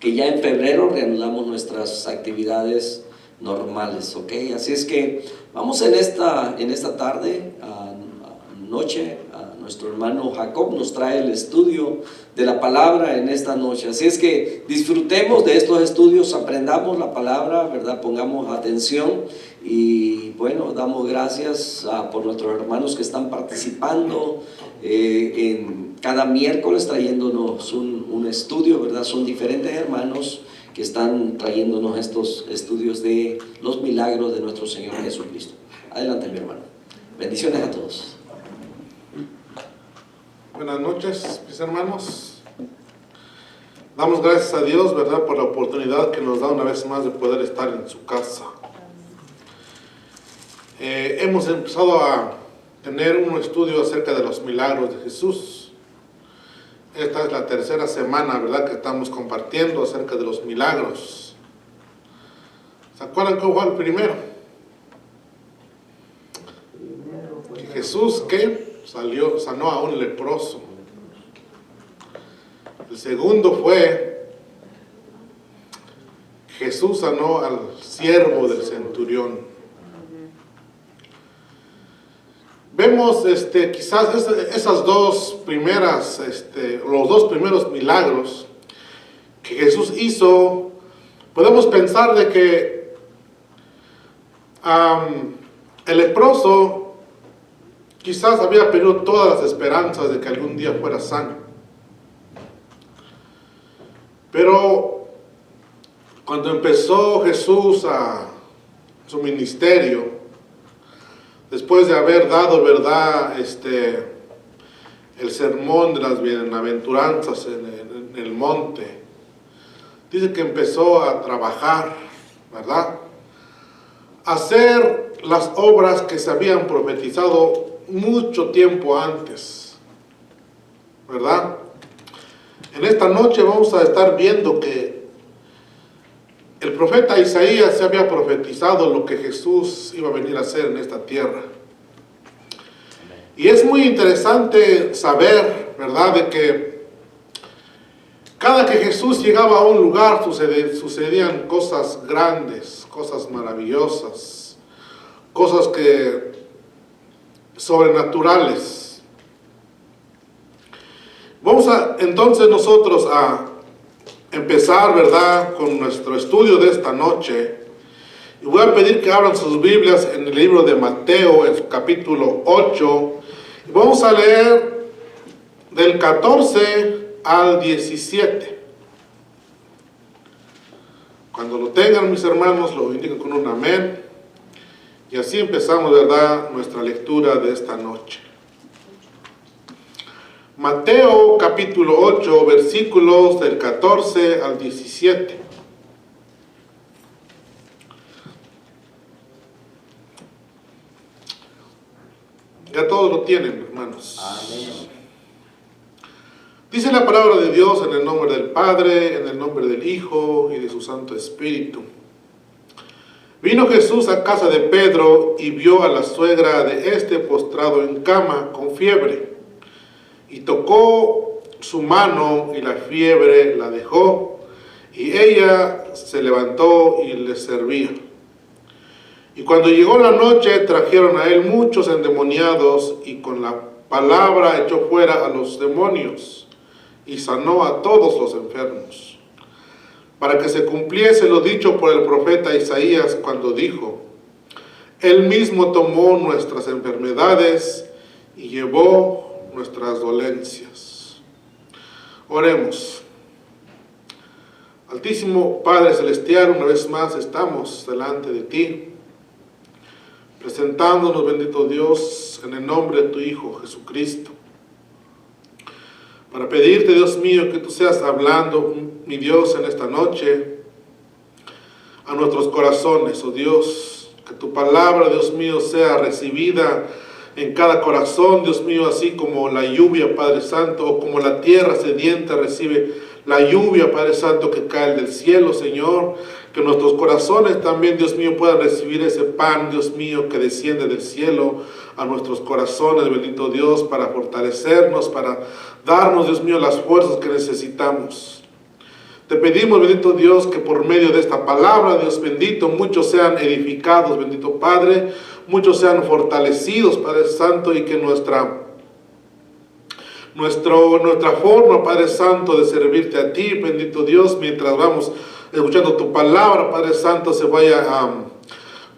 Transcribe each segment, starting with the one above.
que ya en febrero reanudamos nuestras actividades normales, ¿ok? Así es que vamos en esta tarde, noche, nuestro hermano Jacob nos trae el estudio de la palabra en esta noche. Así es que disfrutemos de estos estudios, aprendamos la palabra, ¿verdad? Pongamos atención y bueno, damos gracias por nuestros hermanos que están participando en cada miércoles trayéndonos un estudio, ¿verdad? Son diferentes hermanos que están trayéndonos estos estudios de los milagros de nuestro Señor Jesucristo. Adelante, mi hermano. Bendiciones a todos. Buenas noches, mis hermanos. Damos gracias a Dios, ¿verdad?, por la oportunidad que nos da una vez más de poder estar en su casa. Hemos empezado a tener un estudio acerca de los milagros de Jesús. Esta es la tercera semana, ¿verdad?, que estamos compartiendo acerca de los milagros. ¿Se acuerdan cómo fue el primero? Que Jesús, ¿qué? Sanó a un leproso. El segundo fue Jesús sanó al siervo del centurión. Vemos quizás esas dos primeras, los dos primeros milagros que Jesús hizo. Podemos pensar de que el leproso quizás había perdido todas las esperanzas de que algún día fuera sano. Pero cuando empezó Jesús a su ministerio, después de haber dado, ¿verdad?, el sermón de las bienaventuranzas en el monte, dice que empezó a trabajar, ¿verdad?, a hacer las obras que se habían profetizado mucho tiempo antes, ¿verdad? En esta noche vamos a estar viendo que el profeta Isaías se había profetizado lo que Jesús iba a venir a hacer en esta tierra. Y es muy interesante saber, ¿verdad?, de que cada que Jesús llegaba a un lugar sucedían cosas grandes, cosas maravillosas, cosas sobrenaturales. Vamos entonces nosotros a empezar, ¿verdad?, con nuestro estudio de esta noche. Y voy a pedir que abran sus Biblias en el libro de Mateo, en su capítulo 8. Y vamos a leer del 14 al 17. Cuando lo tengan, mis hermanos, lo indican con un amén. Y así empezamos, ¿verdad?, nuestra lectura de esta noche. Mateo capítulo 8, versículos del 14 al 17. Ya todos lo tienen, hermanos. Amén. Dice la palabra de Dios en el nombre del Padre, en el nombre del Hijo y de su Santo Espíritu. Vino Jesús a casa de Pedro y vio a la suegra de este postrado en cama con fiebre. Y tocó su mano y la fiebre la dejó, y ella se levantó y le servía. Y cuando llegó la noche trajeron a él muchos endemoniados, y con la palabra echó fuera a los demonios, y sanó a todos los enfermos. Para que se cumpliese lo dicho por el profeta Isaías cuando dijo: Él mismo tomó nuestras enfermedades y llevó nuestras dolencias. Oremos. Altísimo Padre Celestial, una vez más estamos delante de ti, presentándonos, bendito Dios, en el nombre de tu Hijo Jesucristo, para pedirte, Dios mío, que tú seas hablando, mi Dios, en esta noche a nuestros corazones, oh Dios, que tu palabra, Dios mío, sea recibida en cada corazón, Dios mío, así como la lluvia, Padre Santo, o como la tierra sedienta recibe la lluvia, Padre Santo, que cae del cielo, Señor, que nuestros corazones también, Dios mío, puedan recibir ese pan, Dios mío, que desciende del cielo a nuestros corazones, bendito Dios, para fortalecernos, para darnos, Dios mío, las fuerzas que necesitamos. Te pedimos, bendito Dios, que por medio de esta palabra, Dios bendito, muchos sean edificados, bendito Padre, muchos sean fortalecidos, Padre Santo, y que nuestra forma, Padre Santo, de servirte a ti, bendito Dios, mientras vamos escuchando tu palabra, Padre Santo,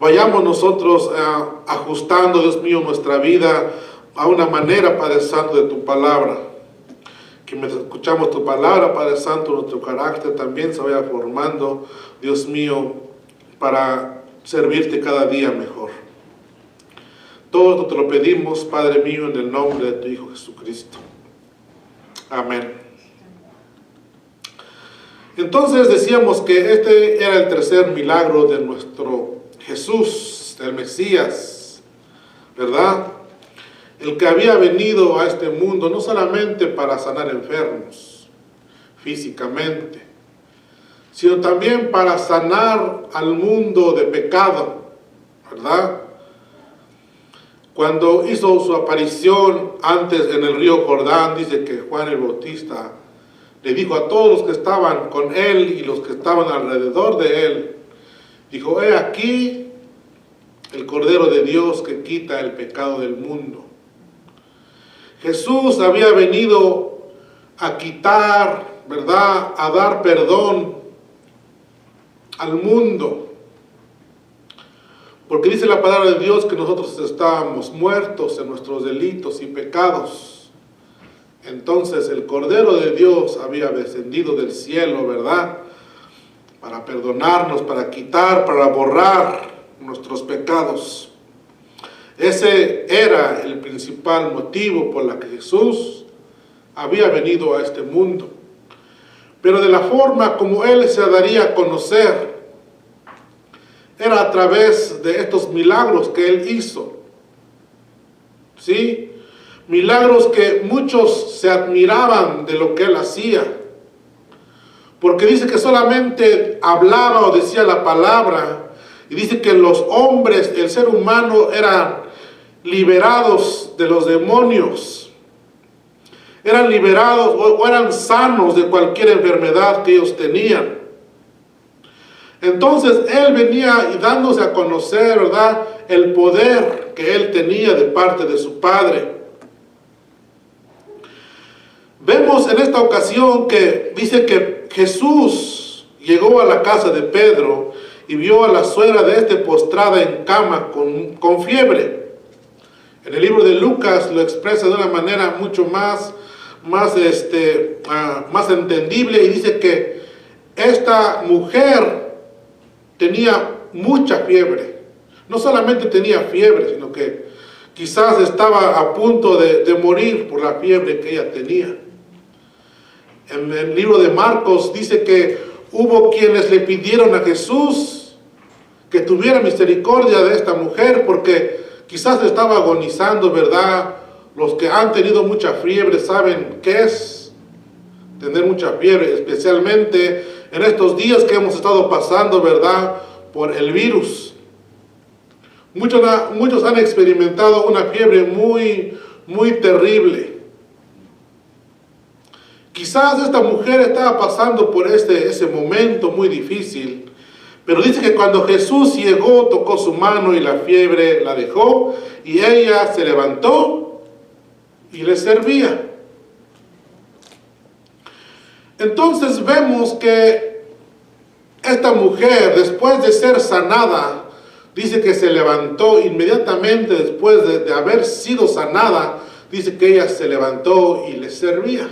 vayamos nosotros ajustando, Dios mío, nuestra vida a una manera, Padre Santo, de tu palabra. Que mientras escuchamos tu palabra, Padre Santo, nuestro carácter también se vaya formando, Dios mío, para servirte cada día mejor. Todo esto te lo pedimos, Padre mío, en el nombre de tu Hijo Jesucristo. Amén. Entonces decíamos que este era el tercer milagro de nuestro Jesús, el Mesías, ¿verdad? El que había venido a este mundo no solamente para sanar enfermos físicamente, sino también para sanar al mundo de pecado, ¿verdad? Cuando hizo su aparición antes en el río Jordán, dice que Juan el Bautista le dijo a todos los que estaban con él y los que estaban alrededor de él, dijo: he aquí el Cordero de Dios que quita el pecado del mundo. Jesús había venido a quitar, ¿verdad?, a dar perdón al mundo. Porque dice la palabra de Dios que nosotros estábamos muertos en nuestros delitos y pecados. Entonces el Cordero de Dios había descendido del cielo, ¿verdad?, para perdonarnos, para quitar, para borrar nuestros pecados. Ese era el principal motivo por la que Jesús había venido a este mundo. Pero de la forma como Él se daría a conocer era a través de estos milagros que Él hizo. ¿Sí? Milagros que muchos se admiraban de lo que Él hacía. Porque dice que solamente hablaba o decía la palabra. Y dice que los hombres, el ser humano, eran liberados de los demonios. Eran liberados o eran sanos de cualquier enfermedad que ellos tenían. Entonces Él venía y dándose a conocer, ¿verdad?, el poder que Él tenía de parte de su Padre. Vemos en esta ocasión que dice que Jesús llegó a la casa de Pedro y vio a la suegra de este postrada en cama con fiebre. En el libro de Lucas lo expresa de una manera mucho más entendible, y dice que esta mujer tenía mucha fiebre. No solamente tenía fiebre, sino que quizás estaba a punto de morir por la fiebre que ella tenía. En el libro de Marcos dice que hubo quienes le pidieron a Jesús que tuviera misericordia de esta mujer, porque quizás estaba agonizando, ¿verdad? Los que han tenido mucha fiebre saben qué es tener mucha fiebre, especialmente en estos días que hemos estado pasando, ¿verdad?, por el virus. Muchos han experimentado una fiebre muy, muy terrible. Quizás esta mujer estaba pasando por ese momento muy difícil, pero dice que cuando Jesús llegó, tocó su mano y la fiebre la dejó, y ella se levantó y le servía. Entonces vemos que esta mujer, después de ser sanada, dice que se levantó inmediatamente después de haber sido sanada. Dice que ella se levantó y le servía.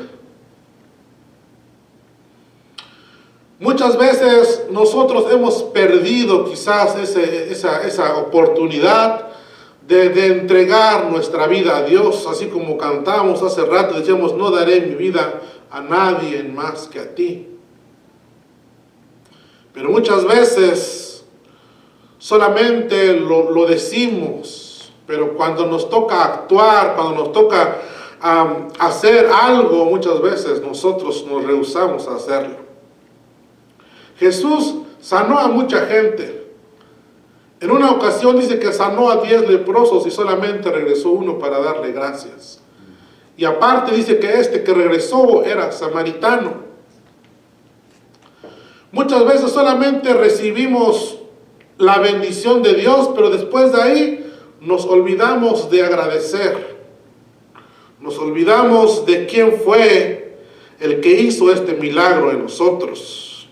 Muchas veces nosotros hemos perdido quizás esa oportunidad de entregar nuestra vida a Dios, así como cantamos hace rato, decíamos: no daré mi vida a nadie más que a ti. Pero muchas veces solamente lo decimos, pero cuando nos toca actuar, cuando nos toca hacer algo, muchas veces nosotros nos rehusamos a hacerlo. Jesús sanó a mucha gente. En una ocasión dice que sanó a 10 leprosos y solamente regresó uno para darle gracias. Y aparte dice que este que regresó era samaritano. Muchas veces solamente recibimos la bendición de Dios, pero después de ahí nos olvidamos de agradecer. Nos olvidamos de quién fue el que hizo este milagro en nosotros.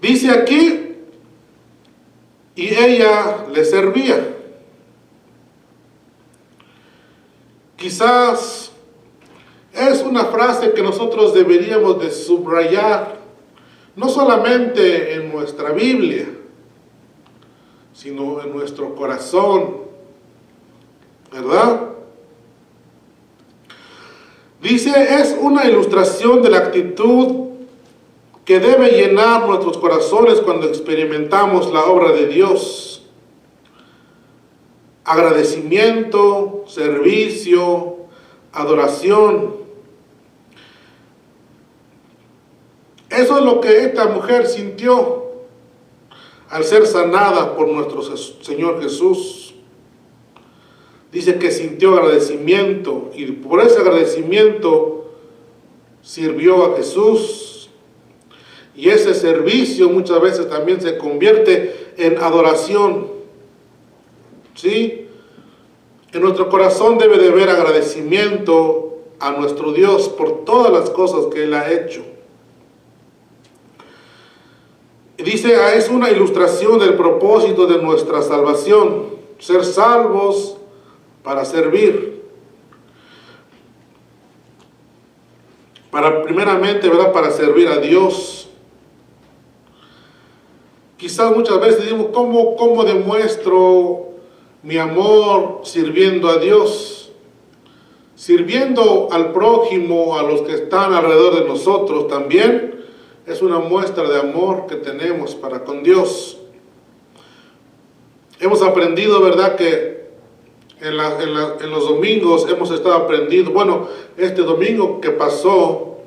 Dice aquí, y ella le servía. Quizás es una frase que nosotros deberíamos de subrayar, no solamente en nuestra Biblia, sino en nuestro corazón, ¿verdad? Dice, es una ilustración de la actitud que debe llenar nuestros corazones cuando experimentamos la obra de Dios. Agradecimiento, servicio, adoración. Eso es lo que esta mujer sintió al ser sanada por nuestro Señor Jesús. Dice que sintió agradecimiento y por ese agradecimiento sirvió a Jesús. Y ese servicio muchas veces también se convierte en adoración. ¿Sí? En nuestro corazón debe de haber agradecimiento a nuestro Dios por todas las cosas que Él ha hecho. Y dice, es una ilustración del propósito de nuestra salvación, ser salvos para servir. Primeramente, ¿verdad? Para servir a Dios. Quizás muchas veces decimos, ¿cómo demuestro mi amor sirviendo a Dios? Sirviendo al prójimo, a los que están alrededor de nosotros también es una muestra de amor que tenemos para con Dios. Hemos aprendido, ¿verdad?, que en los domingos hemos estado aprendiendo. Bueno, este domingo que pasó,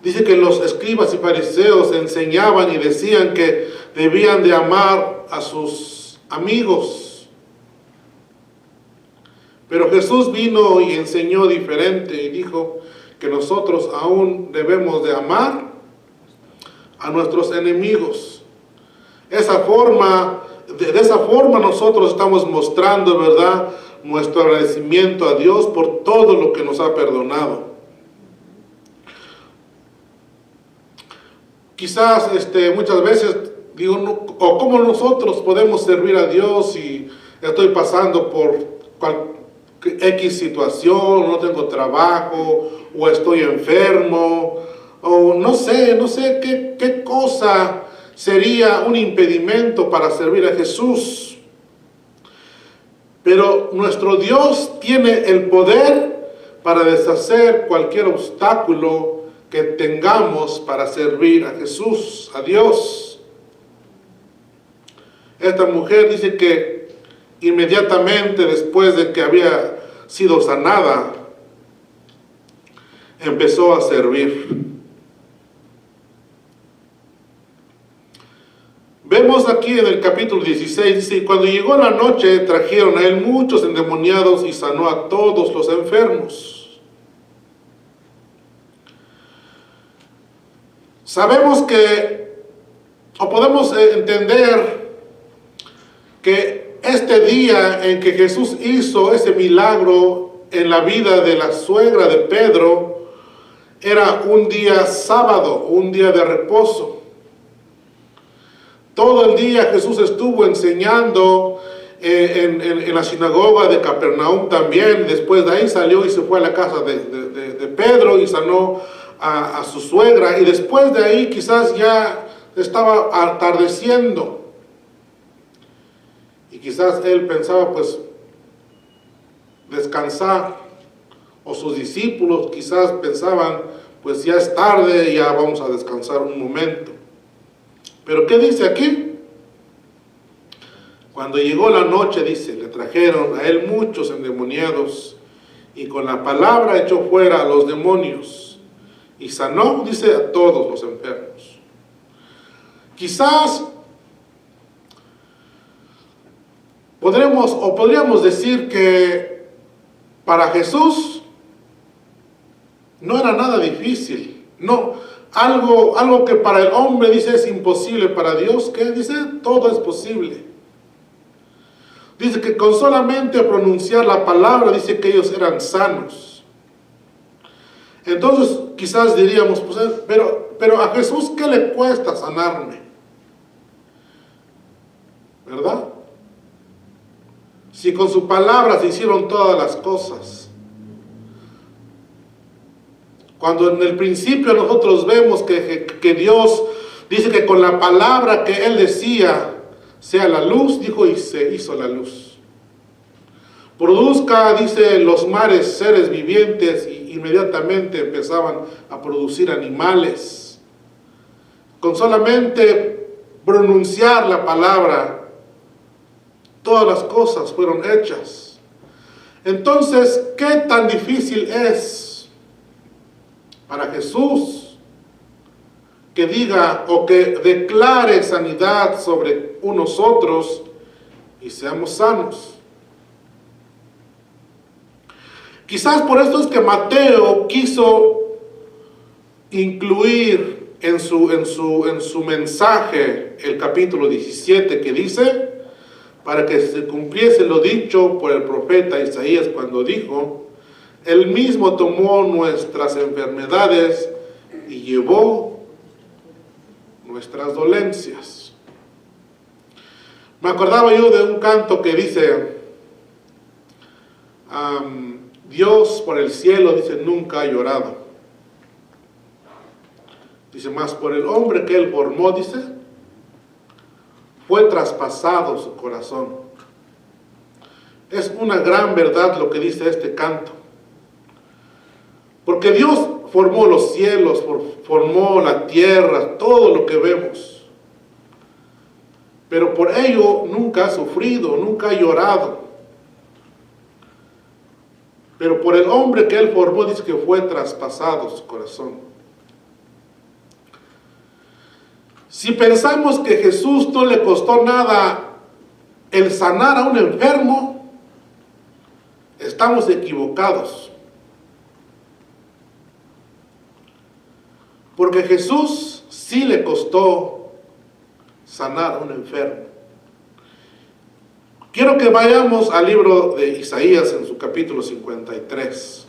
dice que los escribas y fariseos enseñaban y decían que debían de amar a sus amigos. Pero Jesús vino y enseñó diferente y dijo que nosotros aún debemos de amar a nuestros enemigos. De esa forma nosotros estamos mostrando, ¿verdad?, nuestro agradecimiento a Dios por todo lo que nos ha perdonado. Quizás muchas veces digo, o cómo nosotros podemos servir a Dios si estoy pasando por X situación, no tengo trabajo, o estoy enfermo, o no sé qué cosa sería un impedimento para servir a Jesús. Pero nuestro Dios tiene el poder para deshacer cualquier obstáculo que tengamos para servir a Jesús, a Dios. Esta mujer dice que inmediatamente después de que había sido sanada, empezó a servir. Vemos aquí en el capítulo 16, dice, y cuando llegó la noche, trajeron a él muchos endemoniados y sanó a todos los enfermos. Sabemos que, o podemos entender que este día en que Jesús hizo ese milagro en la vida de la suegra de Pedro, era un día sábado, un día de reposo. Todo el día Jesús estuvo enseñando en la sinagoga de Capernaum también. Después de ahí salió y se fue a la casa de Pedro y sanó a su suegra. Y después de ahí quizás ya estaba atardeciendo. Y quizás él pensaba pues descansar. O sus discípulos quizás pensaban pues ya es tarde, ya vamos a descansar un momento. Pero ¿qué dice aquí? Cuando llegó la noche, dice, le trajeron a él muchos endemoniados y con la palabra echó fuera a los demonios y sanó, dice, a todos los enfermos. Quizás podríamos, podríamos, podríamos decir que para Jesús No era nada difícil. No, algo que para el hombre dice es imposible, para Dios, ¿qué dice? Todo es posible. Dice que con solamente pronunciar la palabra, dice que ellos eran sanos. Entonces quizás diríamos, pues, pero a Jesús, ¿qué le cuesta sanarme? ¿Verdad? Si con su palabra se hicieron todas las cosas. Cuando en el principio nosotros vemos que Dios dice que con la palabra que Él decía, sea la luz, dijo y se hizo la luz. Produzca, dice, los mares seres vivientes, y inmediatamente empezaban a producir animales. Con solamente pronunciar la palabra, todas las cosas fueron hechas. Entonces, ¿qué tan difícil es para Jesús que diga o que declare sanidad sobre nosotros y seamos sanos? Quizás por esto es que Mateo quiso incluir en su mensaje el capítulo 17, que dice, para que se cumpliese lo dicho por el profeta Isaías cuando dijo, Él mismo tomó nuestras enfermedades y llevó nuestras dolencias. Me acordaba yo de un canto que dice, Dios por el cielo, dice, nunca ha llorado. Dice, más por el hombre que Él formó, dice, fue traspasado su corazón. Es una gran verdad lo que dice este canto. Porque Dios formó los cielos, formó la tierra, todo lo que vemos. Pero por ello nunca ha sufrido, nunca ha llorado. Pero por el hombre que Él formó, dice que fue traspasado su corazón. Si pensamos que Jesús no le costó nada el sanar a un enfermo, estamos equivocados. Porque Jesús sí le costó sanar a un enfermo. Quiero que vayamos al libro de Isaías en su capítulo 53.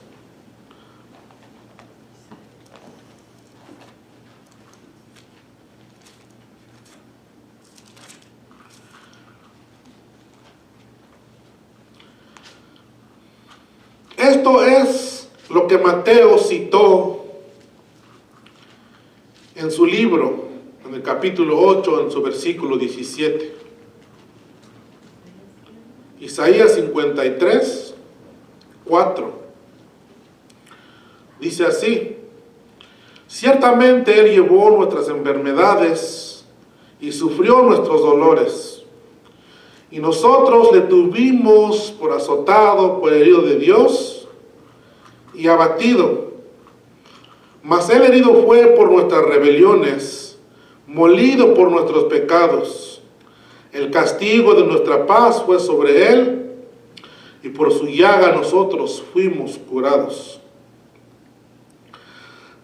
Esto es lo que Mateo citó en su libro, en el capítulo 8, en su versículo 17. Isaías 53, 4. Dice así, ciertamente Él llevó nuestras enfermedades y sufrió nuestros dolores. Y nosotros le tuvimos por azotado, por herido de Dios y abatido. Mas Él herido fue por nuestras rebeliones, molido por nuestros pecados. El castigo de nuestra paz fue sobre Él, y por su llaga nosotros fuimos curados.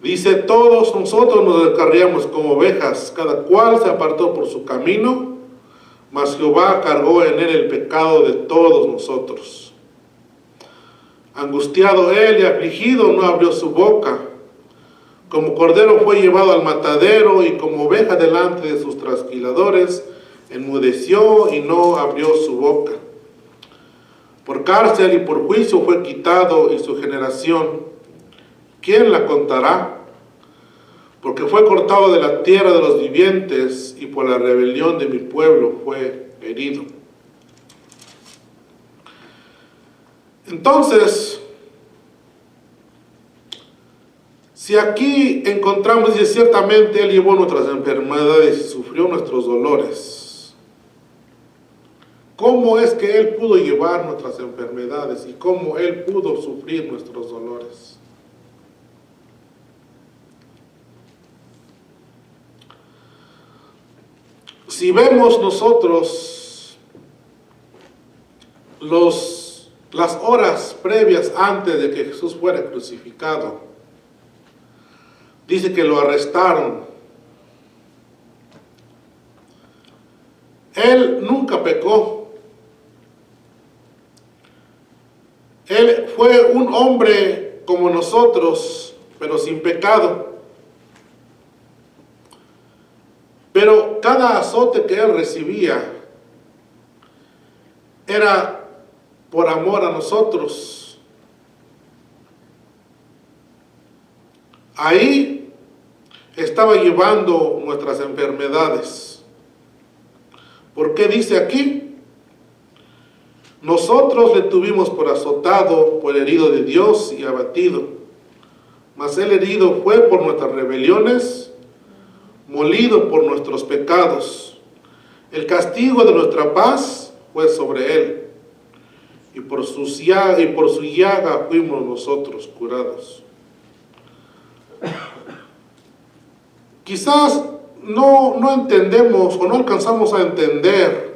Dice, todos nosotros nos descarriamos como ovejas, cada cual se apartó por su camino, mas Jehová cargó en Él el pecado de todos nosotros. Angustiado Él y afligido, no abrió su boca. Como cordero fue llevado al matadero, y como oveja delante de sus trasquiladores, enmudeció y no abrió su boca. Por cárcel y por juicio fue quitado, y su generación, ¿quién la contará? Porque fue cortado de la tierra de los vivientes, y por la rebelión de mi pueblo fue herido. Entonces, si aquí encontramos, dice, ciertamente Él llevó nuestras enfermedades y sufrió nuestros dolores. ¿Cómo es que Él pudo llevar nuestras enfermedades y cómo Él pudo sufrir nuestros dolores? Si vemos nosotros las horas previas antes de que Jesús fuera crucificado, dice que lo arrestaron. Él nunca pecó. Él fue un hombre como nosotros, pero sin pecado. Pero cada azote que él recibía era por amor a nosotros. Ahí estaba llevando nuestras enfermedades. ¿Por qué dice aquí? Nosotros le tuvimos por azotado, por herido de Dios y abatido. Mas el herido fue por nuestras rebeliones, molido por nuestros pecados. El castigo de nuestra paz fue sobre él, y por su llaga fuimos nosotros curados. Quizás no entendemos o no alcanzamos a entender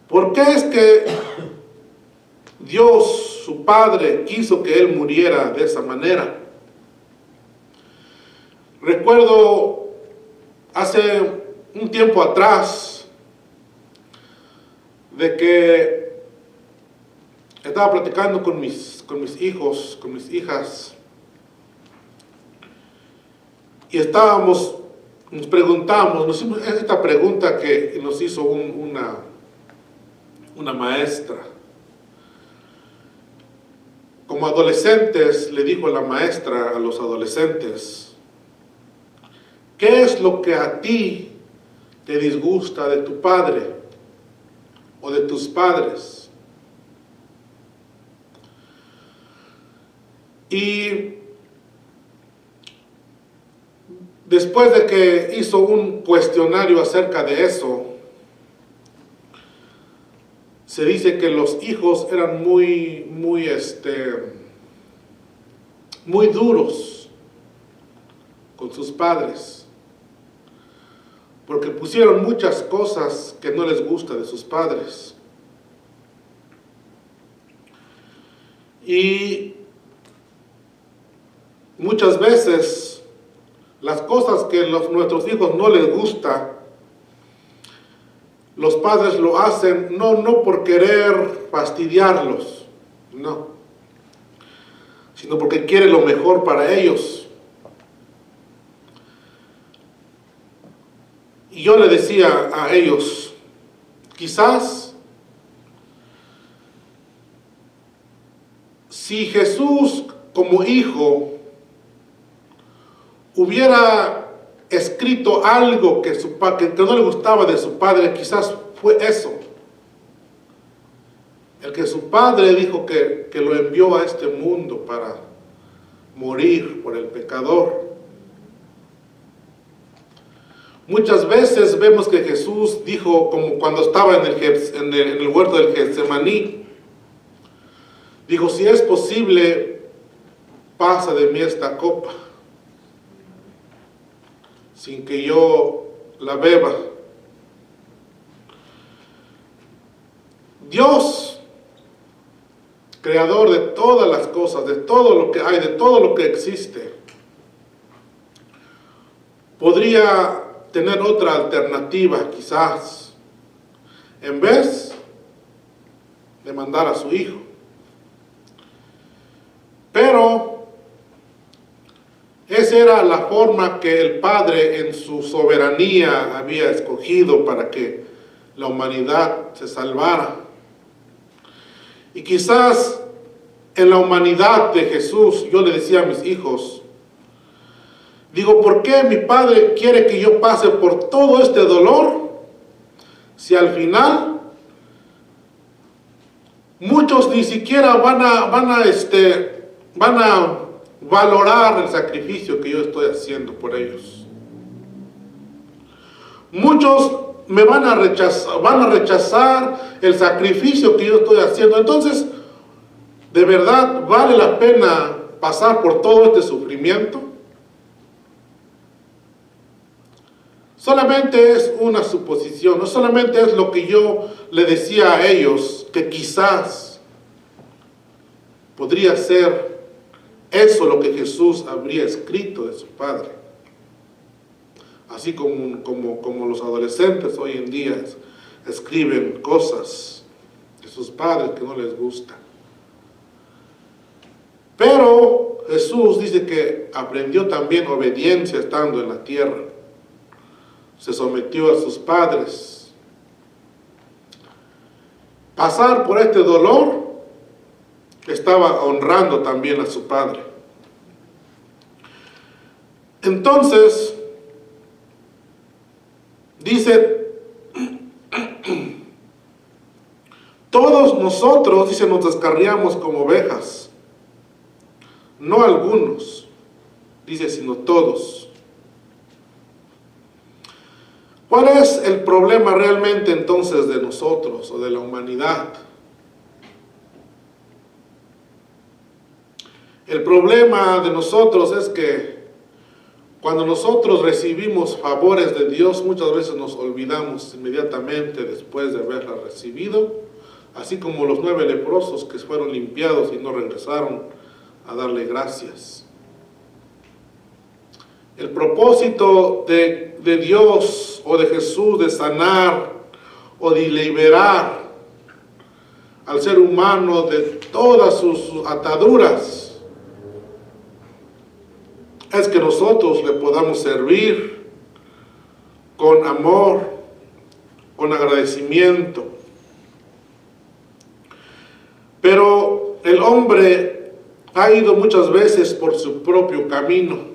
por qué es que Dios, su Padre, quiso que él muriera de esa manera. Recuerdo hace un tiempo atrás de que estaba platicando con mis hijos, con mis hijas, y nos preguntamos, nos hicimos esta pregunta que nos hizo una maestra. Como adolescentes, le dijo la maestra a los adolescentes: ¿qué es lo que a ti te disgusta de tu padre o de tus padres? Y después de que hizo un cuestionario acerca de eso, se dice que los hijos eran muy duros con sus padres, porque pusieron muchas cosas que no les gusta de sus padres. Y muchas veces las cosas que nuestros hijos no les gusta, los padres lo hacen no por querer fastidiarlos, no, sino porque quieren lo mejor para ellos. Y yo le decía a ellos, quizás si Jesús como hijo hubiera escrito algo que no le gustaba de su padre, quizás fue eso. El que su padre dijo que lo envió a este mundo para morir por el pecador. Muchas veces vemos que Jesús dijo, como cuando estaba en el huerto del Getsemaní, dijo: si es posible, pasa de mí esta copa, sin que yo la beba. Dios, creador de todas las cosas, de todo lo que hay, de todo lo que existe, podría tener otra alternativa, quizás, en vez de mandar a su hijo. Pero esa era la forma que el Padre en su soberanía había escogido para que la humanidad se salvara. Y quizás en la humanidad de Jesús, yo le decía a mis hijos, digo, ¿por qué mi Padre quiere que yo pase por todo este dolor? Si al final muchos ni siquiera van a valorar el sacrificio que yo estoy haciendo por ellos. Muchos me van a rechazar el sacrificio que yo estoy haciendo. Entonces, ¿de verdad vale la pena pasar por todo este sufrimiento? Solamente es una suposición, no solamente es lo que yo le decía a ellos, que quizás podría ser eso lo que Jesús habría escrito de su Padre. Así como los adolescentes hoy en día escriben cosas de sus padres que no les gusta. Pero Jesús dice que aprendió también obediencia estando en la tierra. Se sometió a sus padres. Pasar por este dolor estaba honrando también a su Padre. Entonces, dice, todos nosotros, dice, nos descarriamos como ovejas. No algunos, dice, sino todos. ¿Cuál es el problema realmente entonces de nosotros o de la humanidad? El problema de nosotros es que cuando nosotros recibimos favores de Dios, muchas veces nos olvidamos inmediatamente después de haberla recibido, así como los 9 leprosos que fueron limpiados y no regresaron a darle gracias. El propósito de Dios o de Jesús de sanar o de liberar al ser humano de todas sus ataduras es que nosotros le podamos servir con amor, con agradecimiento. Pero el hombre ha ido muchas veces por su propio camino.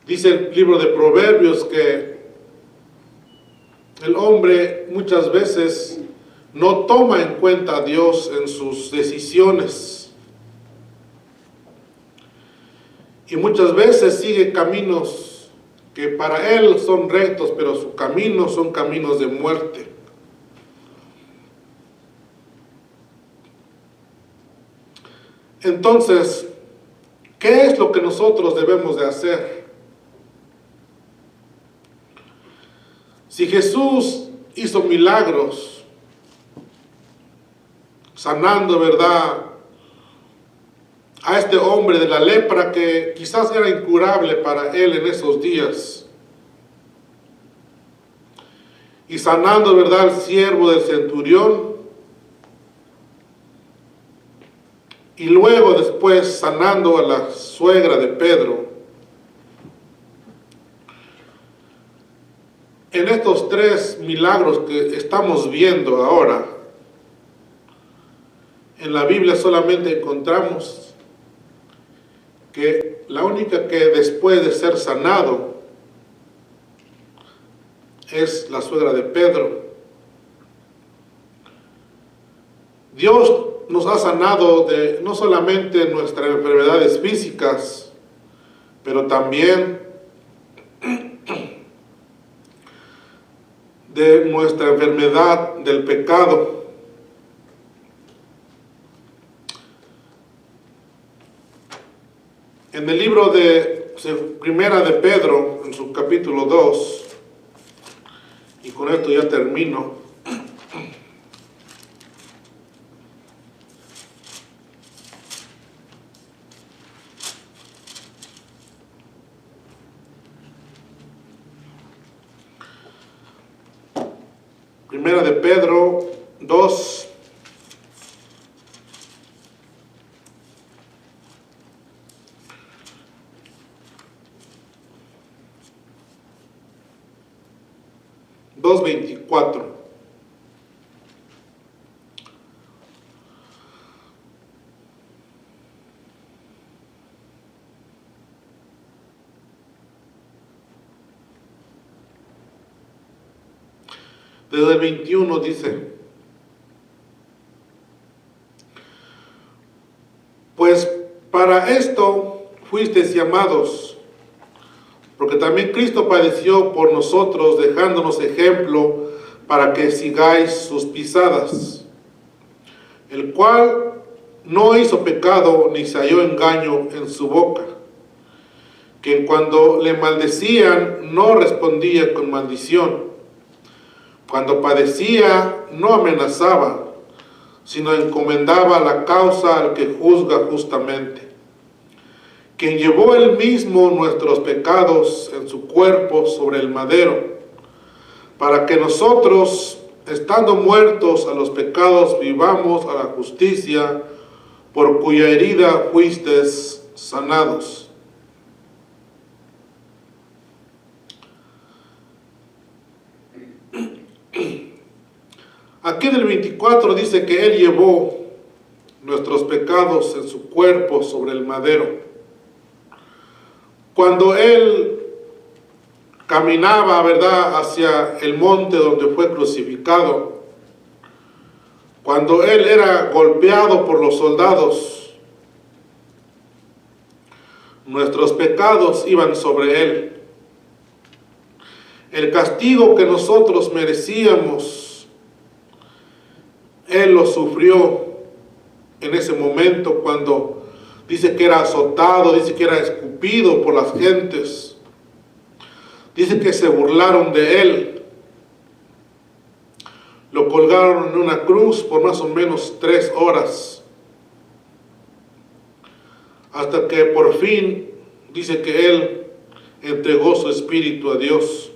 Dice el libro de Proverbios que el hombre muchas veces no toma en cuenta a Dios en sus decisiones. Y muchas veces sigue caminos que para él son rectos, pero sus caminos son caminos de muerte. Entonces, ¿qué es lo que nosotros debemos de hacer? Si Jesús hizo milagros, sanando, ¿verdad?, a este hombre de la lepra que quizás era incurable para él en esos días, y sanando, ¿verdad?, al siervo del centurión, y luego después sanando a la suegra de Pedro. En estos 3 milagros que estamos viendo ahora, en la Biblia solamente encontramos que la única que después de ser sanado es la suegra de Pedro. Dios nos ha sanado de no solamente nuestras enfermedades físicas, pero también de nuestra enfermedad del pecado. En el libro de Primera de Pedro, en su capítulo 2, y con esto ya termino, Primera de Pedro 2, dos 24. Desde el 21 dice: pues para esto fuisteis llamados, porque también Cristo padeció por nosotros, dejándonos ejemplo para que sigáis sus pisadas, el cual no hizo pecado ni se halló engaño en su boca, que cuando le maldecían no respondía con maldición, cuando padecía no amenazaba, sino encomendaba la causa al que juzga justamente, quien llevó él mismo nuestros pecados en su cuerpo sobre el madero, para que nosotros, estando muertos a los pecados, vivamos a la justicia, por cuya herida fuisteis sanados. Aquí en el 24 dice que Él llevó nuestros pecados en su cuerpo sobre el madero. Cuando Él caminaba, ¿verdad?, hacia el monte donde fue crucificado, cuando Él era golpeado por los soldados, nuestros pecados iban sobre Él. El castigo que nosotros merecíamos, Él lo sufrió en ese momento cuando dice que era azotado, dice que era escupido por las gentes, dice que se burlaron de Él. Lo colgaron en una cruz por más o menos 3 horas, hasta que por fin dice que Él entregó su espíritu a Dios.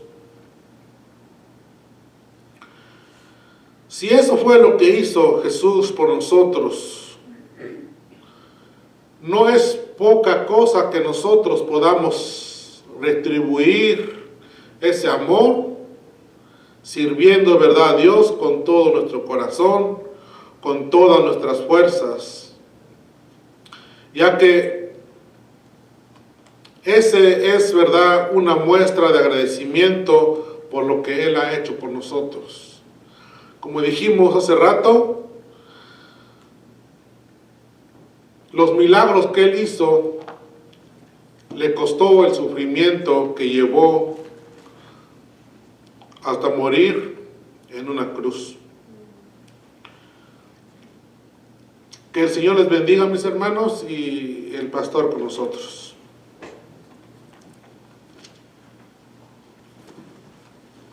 Si eso fue lo que hizo Jesús por nosotros, no es poca cosa que nosotros podamos retribuir ese amor, sirviendo, ¿verdad?, a Dios con todo nuestro corazón, con todas nuestras fuerzas, ya que ese es, ¿verdad?, una muestra de agradecimiento por lo que Él ha hecho por nosotros. Como dijimos hace rato, los milagros que Él hizo le costó el sufrimiento que llevó hasta morir en una cruz. Que el Señor les bendiga, mis hermanos, y el pastor con nosotros.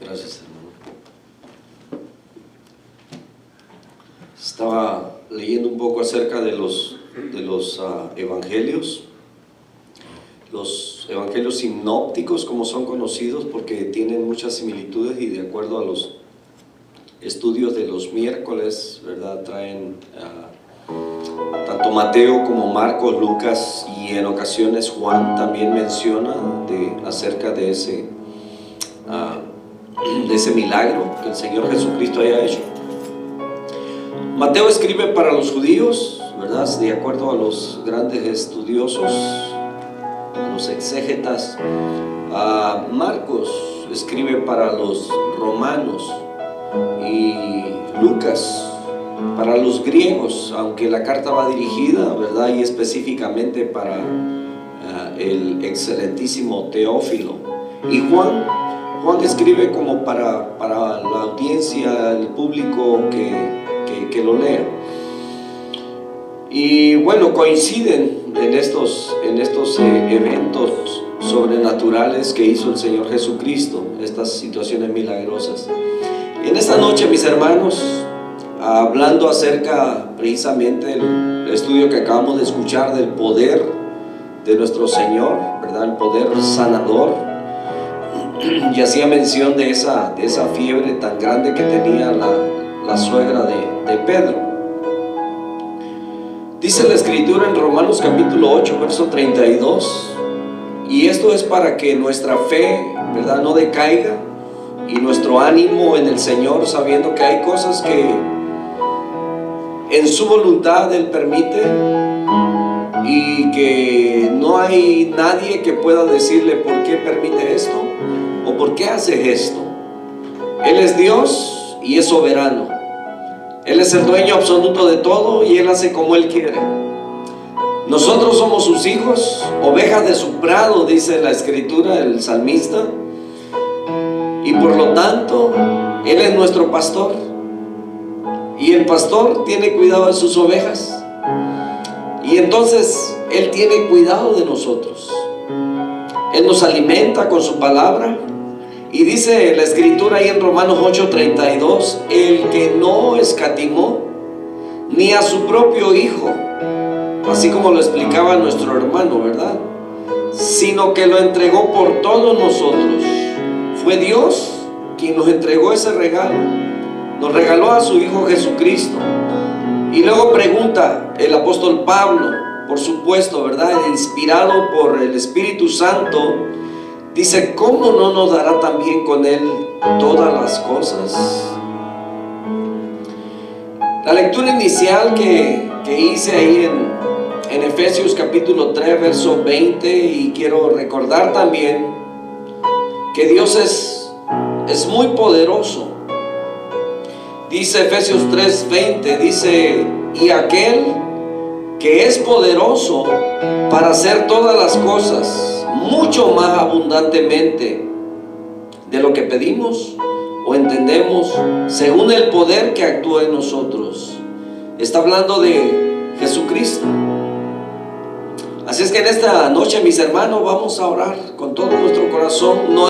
Gracias, hermano. Estaba leyendo un poco acerca de los evangelios. Los evangelios sinópticos, como son conocidos, porque tienen muchas similitudes y de acuerdo a los estudios de los miércoles, ¿verdad?, traen tanto Mateo como Marcos, Lucas y en ocasiones Juan también menciona acerca de ese milagro que el Señor Jesucristo haya hecho. Mateo escribe para los judíos, ¿verdad?, de acuerdo a los grandes estudiosos, a los exégetas. Marcos escribe para los romanos y Lucas para los griegos, aunque la carta va dirigida, ¿verdad?, y específicamente para el excelentísimo Teófilo. Y Juan escribe como para la audiencia, el público que lo lea. Y bueno, coinciden en estos eventos sobrenaturales que hizo el Señor Jesucristo, estas situaciones milagrosas. En esta noche, mis hermanos, hablando acerca precisamente del estudio que acabamos de escuchar del poder de nuestro Señor, ¿verdad?, el poder sanador, y hacía mención de esa fiebre tan grande que tenía la suegra de Pedro. Dice la Escritura en Romanos capítulo 8, verso 32, y esto es para que nuestra fe, ¿verdad?, no decaiga, y nuestro ánimo en el Señor, sabiendo que hay cosas que en su voluntad Él permite y que no hay nadie que pueda decirle por qué permite esto o por qué hace esto. Él es Dios y es soberano. Él es el dueño absoluto de todo y Él hace como Él quiere. Nosotros somos sus hijos, ovejas de su prado, dice la Escritura, el salmista, y por lo tanto Él es nuestro pastor, y el pastor tiene cuidado de sus ovejas, y entonces Él tiene cuidado de nosotros. Él nos alimenta con su palabra. Y dice la Escritura ahí en Romanos 8:32, el que no escatimó ni a su propio Hijo, así como lo explicaba nuestro hermano, ¿verdad? Sino que lo entregó por todos nosotros. Fue Dios quien nos entregó ese regalo. Nos regaló a su Hijo Jesucristo. Y luego pregunta el apóstol Pablo, por supuesto, ¿verdad? Inspirado por el Espíritu Santo, dice: ¿cómo no nos dará también con Él todas las cosas? La lectura inicial que hice ahí en Efesios capítulo 3, verso 20, y quiero recordar también que Dios es muy poderoso. Dice Efesios 3:20, dice: y aquel que es poderoso para hacer todas las cosas mucho más abundantemente de lo que pedimos o entendemos, según el poder que actúa en nosotros. Está hablando de Jesucristo. Así es que en esta noche, mis hermanos, vamos a orar con todo nuestro corazón. No